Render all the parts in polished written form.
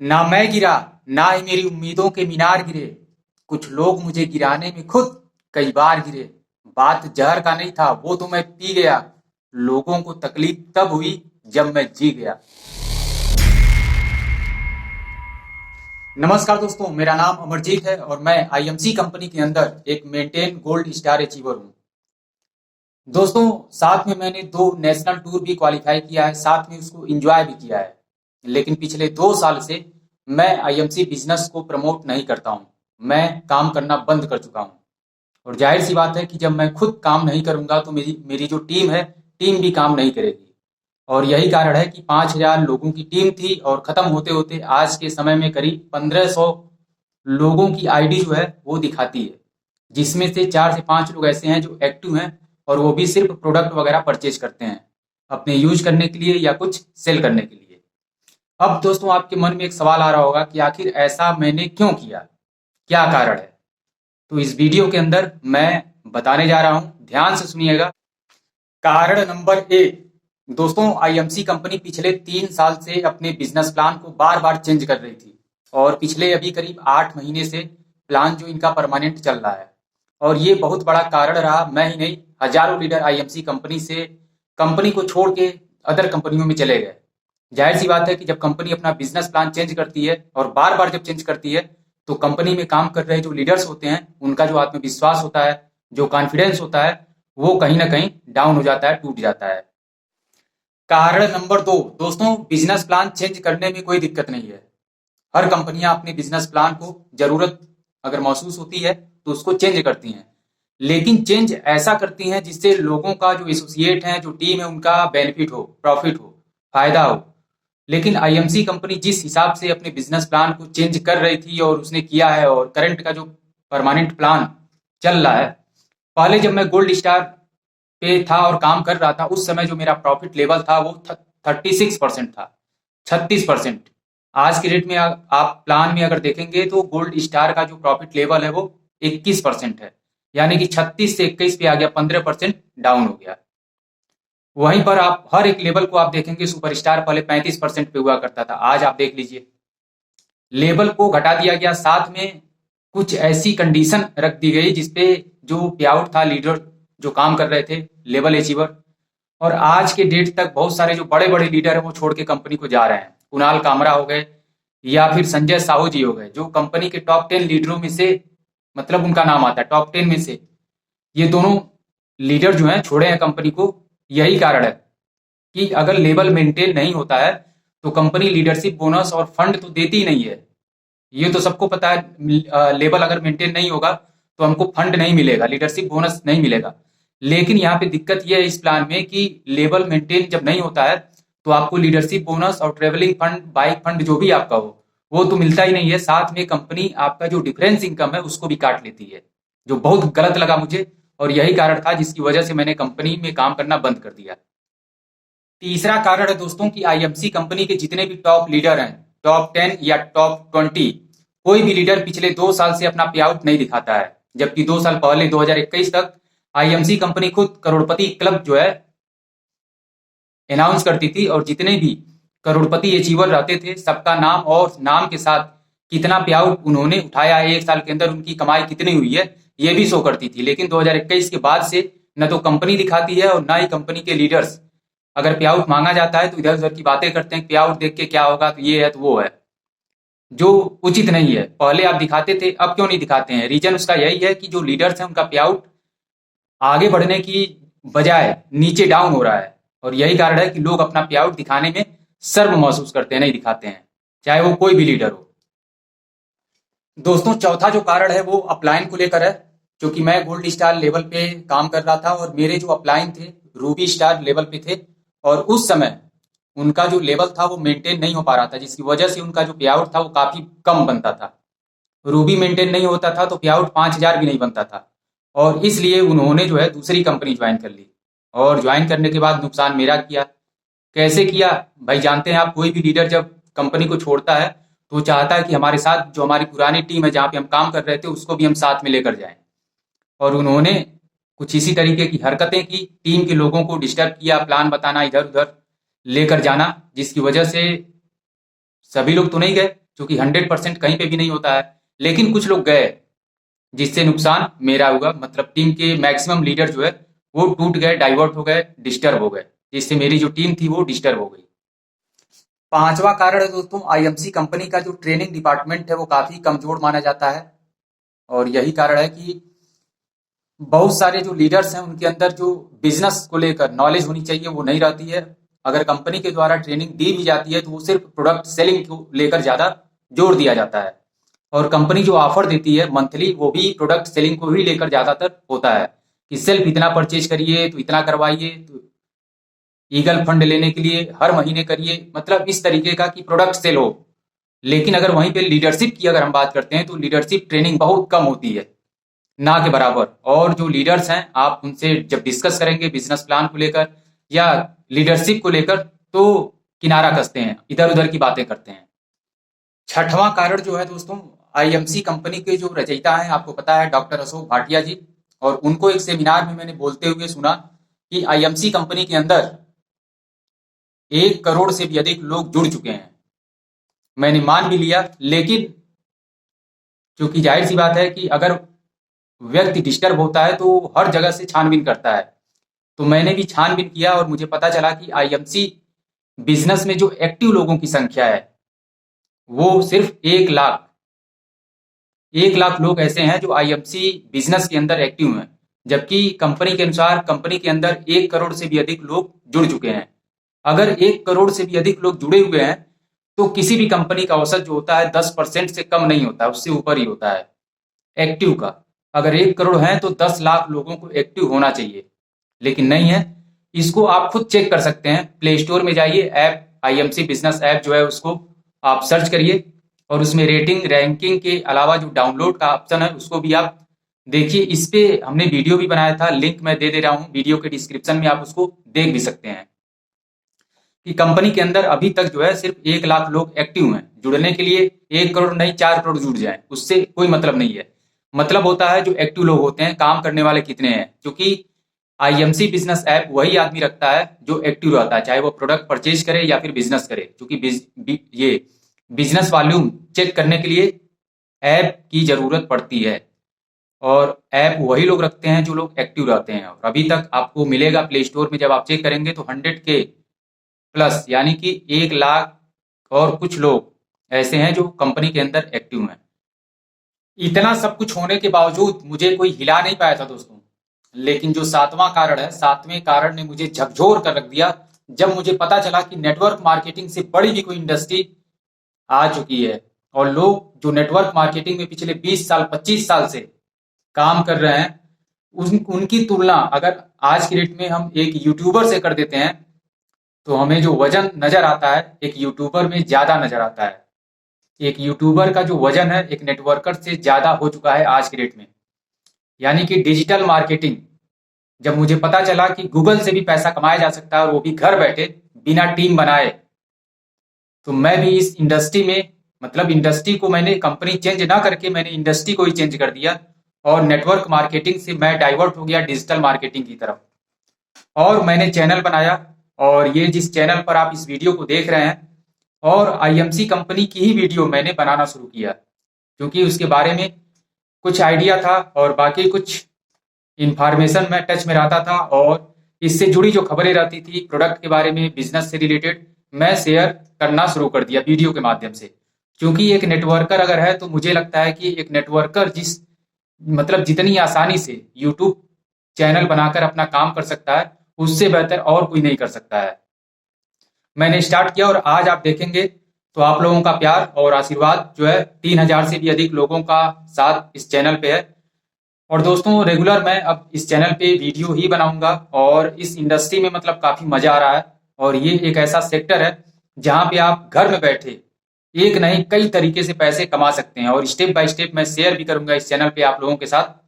ना मैं गिरा, ना ही मेरी उम्मीदों के मीनार गिरे। कुछ लोग मुझे गिराने में खुद कई बार गिरे। बात जहर का नहीं था, वो तो मैं पी गया। लोगों को तकलीफ तब हुई जब मैं जी गया। नमस्कार दोस्तों, मेरा नाम अमरजीत है और मैं आईएमसी कंपनी के अंदर एक मेंटेन गोल्ड स्टार अचीवर हूँ। दोस्तों, साथ में मैंने 2 नेशनल टूर भी क्वालिफाई किया है, साथ में उसको एंजॉय भी किया है। लेकिन पिछले 2 साल से मैं आईएमसी बिजनेस को प्रमोट नहीं करता हूँ। मैं काम करना बंद कर चुका हूँ। और जाहिर सी बात है कि जब मैं खुद काम नहीं करूंगा तो मेरी मेरी जो टीम है, टीम भी काम नहीं करेगी। और यही कारण है कि 5,000 लोगों की टीम थी और खत्म होते होते आज के समय में करीब 1,500 लोगों की आईडी जो है वो दिखाती है, जिसमें से 4 से 5 लोग ऐसे हैं जो एक्टिव हैं और वो भी सिर्फ प्रोडक्ट वगैरह परचेज करते हैं अपने यूज करने के लिए या कुछ सेल करने के लिए। अब दोस्तों, आपके मन में एक सवाल आ रहा होगा कि आखिर ऐसा मैंने क्यों किया, क्या कारण है। तो इस वीडियो के अंदर मैं बताने जा रहा हूं, ध्यान से सुनिएगा। कारण नंबर 1, दोस्तों, आईएमसी कंपनी पिछले 3 साल से अपने बिजनेस प्लान को बार बार चेंज कर रही थी और पिछले अभी करीब 8 महीने से प्लान जो इनका परमानेंट चल रहा है। और ये बहुत बड़ा कारण रहा, मैं ही नहीं, हजारों लीडर आईएमसी कंपनी से कंपनी को छोड़ के अदर कंपनियों में चले गए। जाहिर सी बात है कि जब कंपनी अपना बिजनेस प्लान चेंज करती है और बार बार जब चेंज करती है तो कंपनी में काम कर रहे जो लीडर्स होते हैं उनका जो आत्मविश्वास होता है, जो कॉन्फिडेंस होता है, वो कहीं ना कहीं डाउन हो जाता है, टूट जाता है। कारण नंबर 2, दोस्तों, बिजनेस प्लान चेंज करने में कोई दिक्कत नहीं है। हर कंपनियां अपने बिजनेस प्लान को जरूरत अगर महसूस होती है तो उसको चेंज करती हैं। लेकिन चेंज ऐसा करती हैं जिससे लोगों का जो एसोसिएट है, जो टीम है, उनका बेनिफिट हो, प्रॉफिट हो, फायदा हो। लेकिन आईएमसी कंपनी जिस हिसाब से अपने बिजनेस प्लान को चेंज कर रही थी और उसने किया है, और करंट का जो परमानेंट प्लान चल रहा है, पहले जब मैं गोल्ड स्टार पे था और काम कर रहा था उस समय जो मेरा प्रॉफिट लेवल था वो 36% था, 36%। आज के डेट में आप प्लान में अगर देखेंगे तो गोल्ड स्टार का जो प्रॉफिट लेवल है वो 21% है। यानी कि 36 से 21 पे आ गया, 15% डाउन हो गया। वहीं पर आप हर एक लेवल को आप देखेंगे, सुपरस्टार पहले 35% पे हुआ करता था, आज आप देख लीजिए लेवल को घटा दिया गया। साथ में कुछ ऐसी कंडीशन रख दी गई जिसपे जो पे आउट था, लीडर जो काम कर रहे थे, लेवल अचीवर, और आज के डेट तक बहुत सारे जो बड़े बड़े लीडर हैं वो छोड़ के कंपनी को जा रहे हैं। कुणाल कामरा हो गए या फिर संजय साहू जी हो गए, जो कंपनी के टॉप 10 लीडरों में से, मतलब उनका नाम आता है टॉप 10 में से। ये दोनों लीडर जो हैं छोड़े हैं कंपनी को। यही कारण है कि अगर लेवल मेंटेन नहीं होता है तो कंपनी लीडरशिप बोनस और फंड तो देती ही नहीं है। ये तो सबको पता है, लेवल अगर मेंटेन नहीं होगा तो हमको फंड नहीं मिलेगा, लीडरशिप बोनस नहीं मिलेगा। लेकिन यहाँ पे दिक्कत ये है इस प्लान में कि लेवल मेंटेन जब नहीं होता है तो आपको लीडरशिप बोनस और ट्रेवलिंग फंड, बाइक फंड जो भी आपका हो वो तो मिलता ही नहीं है। साथ में कंपनी आपका जो डिफरेंस इनकम है उसको भी काट लेती है, जो बहुत गलत लगा मुझे। और यही कारण था जिसकी वजह से मैंने कंपनी में काम करना बंद कर दिया। तीसरा कारण है दोस्तों कि आईएमसी कंपनी के जितने भी टॉप लीडर हैं, टॉप 10 या टॉप 20, कोई भी लीडर पिछले 2 साल से अपना पे आउट नहीं दिखाता है। जबकि 2 साल पहले 2021 तक आईएमसी कंपनी खुद करोड़पति क्लब जो है अनाउंस करती थी और जितने भी करोड़पति अचीवर रहते थे सबका नाम और नाम के साथ कितना पे आउट उन्होंने उठाया है, 1 साल के अंदर उनकी कमाई कितनी हुई है, ये भी शो करती थी। लेकिन 2021 के बाद से न तो कंपनी दिखाती है और न ही कंपनी के लीडर्स, अगर पे आउट मांगा जाता है तो इधर उधर की बातें करते हैं, पे आउट देख के क्या होगा, तो ये है तो वो है, जो उचित नहीं है। पहले आप दिखाते थे, अब क्यों नहीं दिखाते हैं? रीजन उसका यही है कि जो लीडर्स हैं उनका पे आउट आगे बढ़ने की बजाय नीचे डाउन हो रहा है। और यही कारण है कि लोग अपना पे आउट दिखाने में शर्म महसूस करते हैं, नहीं दिखाते हैं, चाहे वो कोई भी लीडर हो। दोस्तों, चौथा जो कारण है वो अपलाइन को लेकर है। क्योंकि मैं गोल्ड स्टार लेवल पे काम कर रहा था और मेरे जो अपलाइन थे रूबी स्टार लेवल पे थे, और उस समय उनका जो लेवल था वो मेंटेन नहीं हो पा रहा था, जिसकी वजह से उनका जो पे आउट था वो काफी कम बनता था। रूबी मेंटेन नहीं होता था तो पे आउट 5,000 भी नहीं बनता था। और इसलिए उन्होंने जो है दूसरी कंपनी ज्वाइन कर ली। और ज्वाइन करने के बाद नुकसान मेरा किया। कैसे किया भाई? जानते हैं आप, कोई भी लीडर जब कंपनी को छोड़ता है तो वो चाहता है कि हमारे साथ जो हमारी पुरानी टीम है जहाँ पे हम काम कर रहे थे उसको भी हम साथ में लेकर जाएं। और उन्होंने कुछ इसी तरीके की हरकतें की, टीम के लोगों को डिस्टर्ब किया, प्लान बताना, इधर उधर लेकर जाना, जिसकी वजह से सभी लोग तो नहीं गए, क्योंकि 100% कहीं पे भी नहीं होता है, लेकिन कुछ लोग गए, जिससे नुकसान मेरा हुआ। मतलब टीम के मैक्सिमम लीडर जो है वो टूट गए, डाइवर्ट हो गए, डिस्टर्ब हो गए, जिससे मेरी जो टीम थी वो डिस्टर्ब हो गई। पांचवा कारण है दोस्तों, आईएमसी कंपनी का जो ट्रेनिंग डिपार्टमेंट है वो काफी कमजोर माना जाता है। और यही कारण है कि बहुत सारे जो लीडर्स हैं उनके अंदर जो बिजनेस को लेकर नॉलेज होनी चाहिए वो नहीं रहती है। अगर कंपनी के द्वारा ट्रेनिंग दी भी जाती है तो वो सिर्फ प्रोडक्ट सेलिंग को लेकर ज्यादा जोर दिया जाता है, और कंपनी जो ऑफर देती है मंथली वो भी प्रोडक्ट सेलिंग को ही लेकर ज्यादातर होता है, कि सेल्फ इतना परचेज करिए तो इतना करवाइए, तो ईगल फंड लेने के लिए हर महीने करिए, मतलब इस तरीके का कि प्रोडक्ट सेल हो। लेकिन अगर वहीं पे लीडरशिप की अगर हम बात करते हैं तो लीडरशिप ट्रेनिंग बहुत कम होती है, ना के बराबर। और जो लीडर्स हैं आप उनसे जब डिस्कस करेंगे बिजनेस प्लान को लेकर या लीडरशिप को लेकर तो किनारा कसते हैं, इधर उधर की बातें करते हैं। छठवां कारण जो है दोस्तों, आईएमसी कंपनी के जो रचयिता हैं आपको पता है डॉक्टर अशोक भाटिया जी, और उनको एक सेमिनार में मैंने बोलते हुए सुना कि आईएमसी कंपनी के अंदर 1 करोड़ से भी अधिक लोग जुड़ चुके हैं। मैंने मान भी लिया, लेकिन क्योंकि जाहिर सी बात है कि अगर व्यक्ति डिस्टर्ब होता है तो हर जगह से छानबीन करता है। तो मैंने भी छानबीन किया और मुझे पता चला कि आईएमसी बिजनेस में जो एक्टिव लोगों की संख्या है वो सिर्फ 1 लाख 1 लाख लोग ऐसे हैं जो आईएमसी बिजनेस के अंदर एक्टिव हैं, जबकि कंपनी के अनुसार कंपनी के अंदर 1 करोड़ से भी अधिक लोग जुड़ चुके हैं। अगर 1 करोड़ से भी अधिक लोग जुड़े हुए हैं तो किसी भी कंपनी का औसत जो होता है 10% से कम नहीं होता, उससे ऊपर ही होता है एक्टिव का। अगर 1 करोड़ है तो 10 लाख लोगों को एक्टिव होना चाहिए, लेकिन नहीं है। इसको आप खुद चेक कर सकते हैं, प्ले स्टोर में जाइए, ऐप आईएमसी बिजनेस ऐप जो है उसको आप सर्च करिए, और उसमें रेटिंग रैंकिंग के अलावा जो डाउनलोड का ऑप्शन है उसको भी आप देखिए। इस पे हमने वीडियो भी बनाया था, लिंक मैं दे रहा हूँ वीडियो के डिस्क्रिप्शन में, आप उसको देख भी सकते हैं कि कंपनी के अंदर अभी तक जो है सिर्फ 1 लाख लोग एक्टिव हैं। जुड़ने के लिए 1 करोड़ नहीं 4 करोड़ जुड़ जाए उससे कोई मतलब नहीं है। मतलब होता है जो एक्टिव लोग होते हैं, काम करने वाले कितने हैं, क्योंकि आईएमसी बिजनेस ऐप वही आदमी रखता है जो एक्टिव रहता है, चाहे वो प्रोडक्ट परचेज करे या फिर बिजनेस करे, क्योंकि ये बिजनेस वॉल्यूम चेक करने के लिए ऐप की जरूरत पड़ती है, और ऐप वही लोग रखते हैं जो लोग एक्टिव रहते हैं। और अभी तक आपको मिलेगा प्ले स्टोर में, जब आप चेक करेंगे तो 100K प्लस यानी कि 1 लाख और कुछ लोग ऐसे हैं जो कंपनी के अंदर एक्टिव हैं। इतना सब कुछ होने के बावजूद मुझे कोई हिला नहीं पाया था दोस्तों। लेकिन जो सातवां कारण है, सातवें कारण ने मुझे झकझोर कर रख दिया, जब मुझे पता चला कि नेटवर्क मार्केटिंग से बड़ी भी कोई इंडस्ट्री आ चुकी है, और लोग जो नेटवर्क मार्केटिंग में पिछले 20 साल 25 साल से काम कर रहे हैं उनकी तुलना अगर आज की डेट में हम एक यूट्यूबर से कर देते हैं तो हमें जो वजन नजर आता है एक यूट्यूबर में ज्यादा नजर आता है। एक यूट्यूबर का जो वजन है एक नेटवर्कर से ज्यादा हो चुका है आज की डेट में। यानी कि डिजिटल मार्केटिंग, जब मुझे पता चला कि गूगल से भी पैसा कमाया जा सकता है और वो भी घर बैठे बिना टीम बनाए, तो मैं भी इस इंडस्ट्री में, मतलब इंडस्ट्री को मैंने कंपनी चेंज ना करके मैंने इंडस्ट्री को ही चेंज कर दिया, और नेटवर्क मार्केटिंग से मैं डाइवर्ट हो गया डिजिटल मार्केटिंग की तरफ। और मैंने चैनल बनाया, और ये जिस चैनल पर आप इस वीडियो को देख रहे हैं, और आईएमसी कंपनी की ही वीडियो मैंने बनाना शुरू किया, क्योंकि उसके बारे में कुछ आइडिया था और बाकी कुछ इंफॉर्मेशन में टच में रहता था, और इससे जुड़ी जो खबरें रहती थी प्रोडक्ट के बारे में, बिजनेस से रिलेटेड, मैं शेयर करना शुरू कर दिया वीडियो के माध्यम से। क्योंकि एक नेटवर्कर अगर है तो मुझे लगता है कि एक नेटवर्कर मतलब जितनी आसानी से यूट्यूब चैनल बनाकर अपना काम कर सकता है उससे बेहतर और कोई नहीं कर सकता है। मैंने स्टार्ट किया और आज आप देखेंगे तो आप लोगों का प्यार और आशीर्वाद जो है 3000 से भी अधिक लोगों का साथ इस चैनल पे है। और दोस्तों रेगुलर मैं अब इस चैनल पे वीडियो ही बनाऊंगा, और इस इंडस्ट्री में मतलब काफी मजा आ रहा है, और ये एक ऐसा सेक्टर है जहां पे आप घर में बैठे एक नहीं कई तरीके से पैसे कमा सकते हैं, और स्टेप बाय स्टेप मैं शेयर भी करूंगा इस चैनल पे आप लोगों के साथ।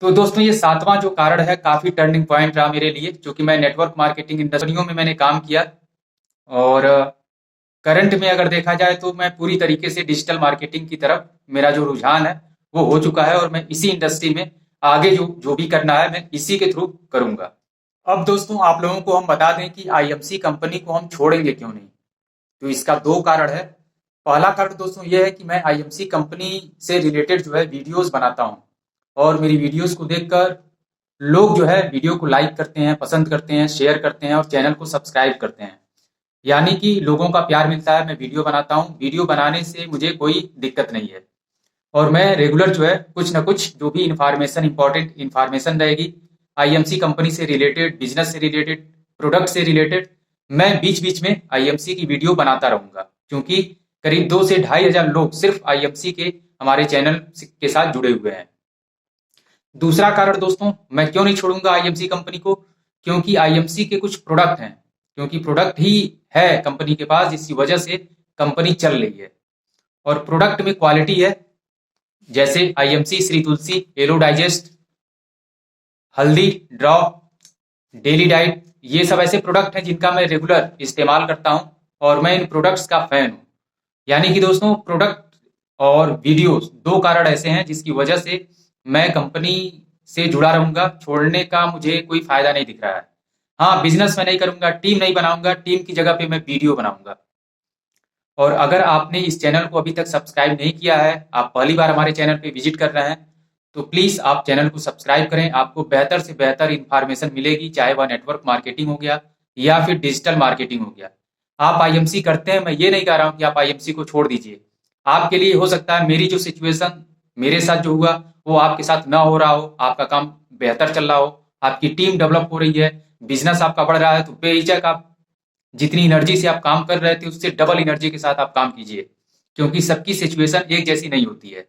तो दोस्तों ये सातवां जो कारण है काफी टर्निंग पॉइंट रहा मेरे लिए, क्योंकि मैं नेटवर्क मार्केटिंग इंडस्ट्रियों में मैंने काम किया, और करंट में अगर देखा जाए तो मैं पूरी तरीके से डिजिटल मार्केटिंग की तरफ मेरा जो रुझान है वो हो चुका है, और मैं इसी इंडस्ट्री में आगे जो जो भी करना है मैं इसी के थ्रू करूंगा। अब दोस्तों आप लोगों को हम बता दें कि आईएमसी कंपनी को हम छोड़ेंगे क्यों नहीं। तो इसका 2 कारण है। पहला कारण दोस्तों ये है कि मैं आईएमसी कंपनी से रिलेटेड जो है वीडियोस बनाता हूँ और मेरी वीडियोस को देखकर लोग जो है वीडियो को लाइक करते हैं, पसंद करते हैं, शेयर करते हैं और चैनल को सब्सक्राइब करते हैं। यानी कि लोगों का प्यार मिलता है। मैं वीडियो बनाता हूँ, वीडियो बनाने से मुझे कोई दिक्कत नहीं है और मैं रेगुलर जो है कुछ ना कुछ जो भी इंफॉर्मेशन, इंपॉर्टेंट इंफॉर्मेशन रहेगी आईएमसी कंपनी से रिलेटेड, बिजनेस से रिलेटेड, प्रोडक्ट से रिलेटेड, मैं बीच बीच में आईएमसी की वीडियो बनाता रहूंगा, क्योंकि करीब 2 से 2,500 लोग सिर्फ आईएमसी के हमारे चैनल के साथ जुड़े हुए हैं। दूसरा कारण दोस्तों, मैं क्यों नहीं छोड़ूंगा आईएमसी कंपनी को, क्योंकि आईएमसी के कुछ प्रोडक्ट हैं, क्योंकि प्रोडक्ट ही है कंपनी के पास जिसकी वजह से कंपनी चल रही है और प्रोडक्ट में क्वालिटी है। जैसे आईएमसी श्री तुलसी, एलो डाइजेस्ट, हल्दी ड्रॉप, डेली डाइट, ये सब ऐसे प्रोडक्ट हैं जिनका मैं रेगुलर इस्तेमाल करता हूं और मैं इन प्रोडक्ट्स का फैन हूं। यानी कि दोस्तों प्रोडक्ट और वीडियोस दो कारण ऐसे हैं जिसकी वजह से मैं कंपनी से जुड़ा रहूंगा, छोड़ने का मुझे कोई फायदा नहीं दिख रहा है। हाँ, बिजनेस में नहीं करूंगा, टीम नहीं बनाऊंगा, टीम की जगह पे मैं वीडियो बनाऊंगा। और अगर आपने इस चैनल को अभी तक सब्सक्राइब नहीं किया है, आप पहली बार हमारे चैनल पे विजिट कर रहे हैं, तो प्लीज आप चैनल को सब्सक्राइब करें। आपको बेहतर से बेहतर इंफॉर्मेशन मिलेगी, चाहे वह नेटवर्क मार्केटिंग हो गया या फिर डिजिटल मार्केटिंग हो गया। आप आईएमसी करते हैं, मैं ये नहीं कह रहा हूं कि आप आईएमसी को छोड़ दीजिए। आपके लिए हो सकता है मेरी जो सिचुएशन मेरे साथ जो हुआ वो आपके साथ ना हो रहा हो, आपका काम बेहतर चल रहा हो, आपकी टीम डेवलप हो रही है, बिजनेस आपका बढ़ रहा है, तो बेहिचक आप जितनी एनर्जी से आप काम कर रहे थे उससे डबल एनर्जी के साथ आप काम कीजिए, क्योंकि सबकी सिचुएशन एक जैसी नहीं होती है।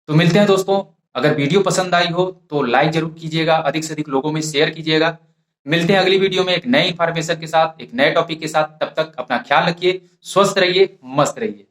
तो मिलते हैं दोस्तों। अगर वीडियो पसंद आई हो तो लाइक जरूर कीजिएगा, अधिक से अधिक लोगों में शेयर कीजिएगा। मिलते हैं अगली वीडियो में एक नए इंफॉर्मेशन के साथ, एक नए टॉपिक के साथ। तब तक अपना ख्याल रखिए, स्वस्थ रहिए, मस्त रहिए।